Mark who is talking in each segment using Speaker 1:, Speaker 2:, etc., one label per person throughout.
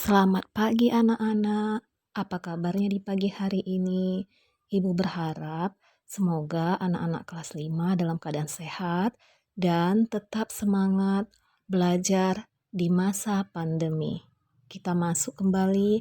Speaker 1: Selamat pagi anak-anak. Apa kabarnya di pagi hari ini? Ibu berharap semoga anak-anak kelas 5 dalam keadaan sehat dan tetap semangat belajar di masa pandemi. Kita masuk kembali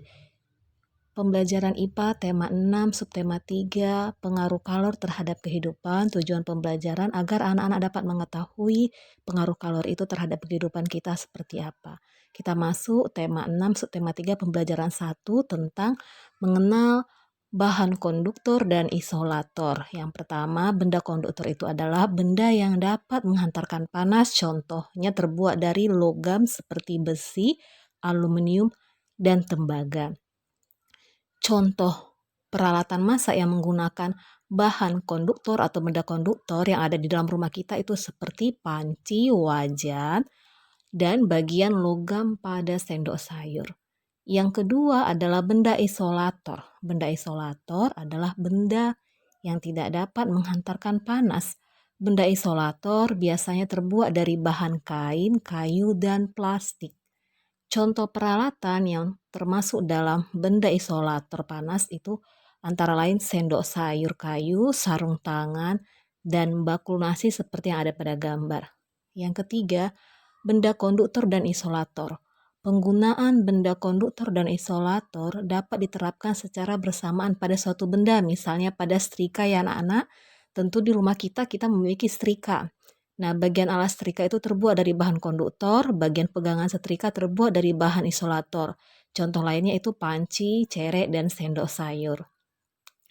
Speaker 1: pembelajaran IPA tema 6 subtema 3 pengaruh kalor terhadap kehidupan. Tujuan pembelajaran agar anak-anak dapat mengetahui pengaruh kalor itu terhadap kehidupan kita seperti apa. Kita masuk tema 6 subtema 3 pembelajaran 1 tentang mengenal bahan konduktor dan isolator. Yang pertama, benda konduktor itu adalah benda yang dapat menghantarkan panas. Contohnya terbuat dari logam seperti besi, aluminium, dan tembaga. Contoh peralatan masak yang menggunakan bahan konduktor atau benda konduktor yang ada di dalam rumah kita itu seperti panci, wajan, dan bagian logam pada sendok sayur. Yang kedua adalah benda isolator. Benda isolator adalah benda yang tidak dapat menghantarkan panas. Benda isolator biasanya terbuat dari bahan kain, kayu, dan plastik. Contoh peralatan yang termasuk dalam benda isolator panas itu antara lain sendok sayur kayu, sarung tangan, dan bakul nasi seperti yang ada pada gambar. Yang ketiga, benda konduktor dan isolator. Penggunaan benda konduktor dan isolator dapat diterapkan secara bersamaan pada suatu benda, misalnya pada setrika ya anak-anak. Tentu di rumah kita memiliki setrika. Nah, bagian alas setrika itu terbuat dari bahan konduktor, bagian pegangan setrika terbuat dari bahan isolator. Contoh lainnya itu panci, cerek, dan sendok sayur.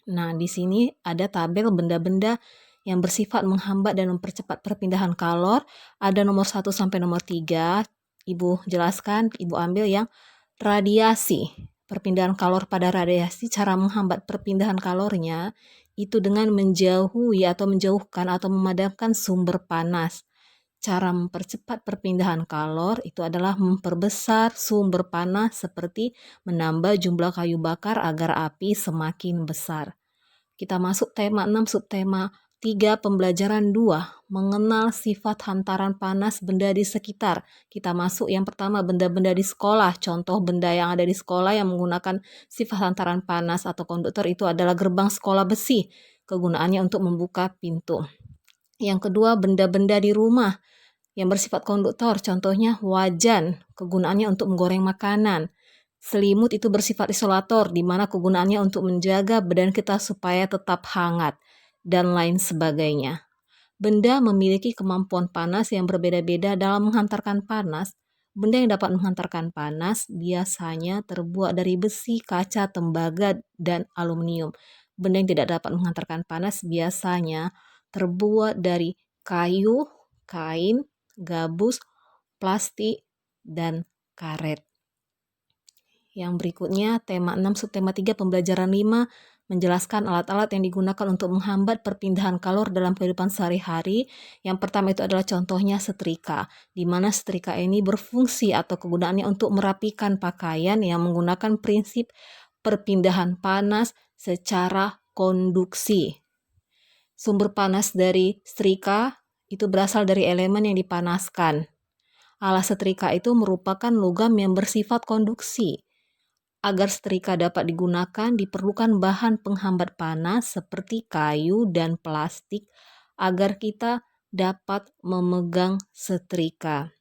Speaker 1: Nah, di sini ada tabel benda-benda yang bersifat menghambat dan mempercepat perpindahan kalor. Ada nomor 1 sampai nomor 3. Ibu jelaskan, Ibu ambil yang radiasi. Perpindahan kalor pada radiasi, cara menghambat perpindahan kalornya itu dengan menjauhi atau menjauhkan atau memadamkan sumber panas. Cara mempercepat perpindahan kalor itu adalah memperbesar sumber panas seperti menambah jumlah kayu bakar agar api semakin besar. Kita masuk tema 6 subtema 3 pembelajaran 2 mengenal sifat hantaran panas benda di sekitar. Kita masuk yang pertama benda-benda di sekolah. Contoh benda yang ada di sekolah yang menggunakan sifat hantaran panas atau konduktor itu adalah gerbang sekolah besi. Kegunaannya untuk membuka pintu. Yang kedua benda-benda di rumah yang bersifat konduktor. Contohnya wajan. Kegunaannya untuk menggoreng makanan. Selimut itu bersifat isolator, di mana kegunaannya untuk menjaga badan kita supaya tetap hangat, dan lain sebagainya. Benda memiliki kemampuan panas yang berbeda-beda dalam menghantarkan panas. Benda yang dapat menghantarkan panas biasanya terbuat dari besi, kaca, tembaga, dan aluminium. Benda yang tidak dapat menghantarkan panas biasanya terbuat dari kayu, kain, gabus, plastik, dan karet. Yang berikutnya, tema 6 subtema 3 pembelajaran 5 menjelaskan alat-alat yang digunakan untuk menghambat perpindahan kalor dalam kehidupan sehari-hari. Yang pertama itu adalah contohnya setrika, di mana setrika ini berfungsi atau kegunaannya untuk merapikan pakaian yang menggunakan prinsip perpindahan panas secara konduksi. Sumber panas dari setrika itu berasal dari elemen yang dipanaskan. Alas setrika itu merupakan logam yang bersifat konduksi. Agar setrika dapat digunakan, diperlukan bahan penghambat panas seperti kayu dan plastik agar kita dapat memegang setrika.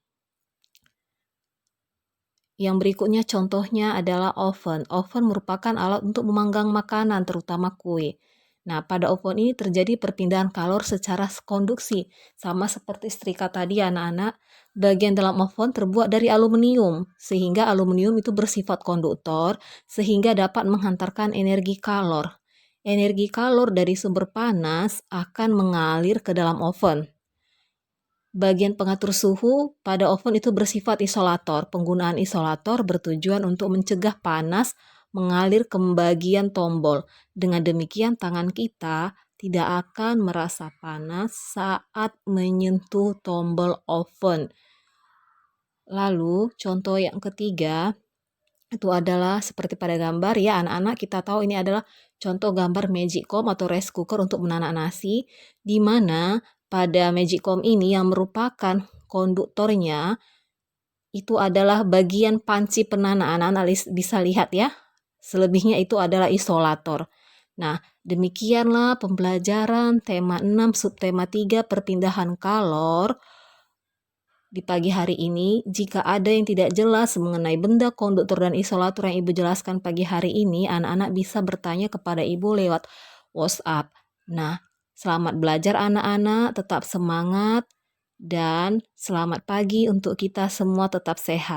Speaker 1: Yang berikutnya contohnya adalah oven. Oven merupakan alat untuk memanggang makanan, terutama kue. Nah, pada oven ini terjadi perpindahan kalor secara konduksi. Sama seperti setrika tadi anak-anak, bagian dalam oven terbuat dari aluminium. Sehingga aluminium itu bersifat konduktor, sehingga dapat menghantarkan energi kalor. Energi kalor dari sumber panas akan mengalir ke dalam oven. Bagian pengatur suhu pada oven itu bersifat isolator. Penggunaan isolator bertujuan untuk mencegah panas mengalir ke bagian tombol. Dengan demikian tangan kita tidak akan merasa panas saat menyentuh tombol oven. Lalu contoh yang ketiga itu adalah seperti pada gambar ya anak-anak, kita tahu ini adalah contoh gambar Magicom atau rice cooker untuk menanak nasi, di mana pada Magicom ini yang merupakan konduktornya itu adalah bagian panci penanda. Anak-anak bisa lihat ya. Selebihnya itu adalah isolator. Nah, demikianlah pembelajaran tema 6 subtema 3 perpindahan kalor di pagi hari ini. Jika ada yang tidak jelas mengenai benda, konduktor, dan isolator yang Ibu jelaskan pagi hari ini, anak-anak bisa bertanya kepada Ibu lewat WhatsApp. Nah, selamat belajar anak-anak, tetap semangat, dan selamat pagi untuk kita semua tetap sehat.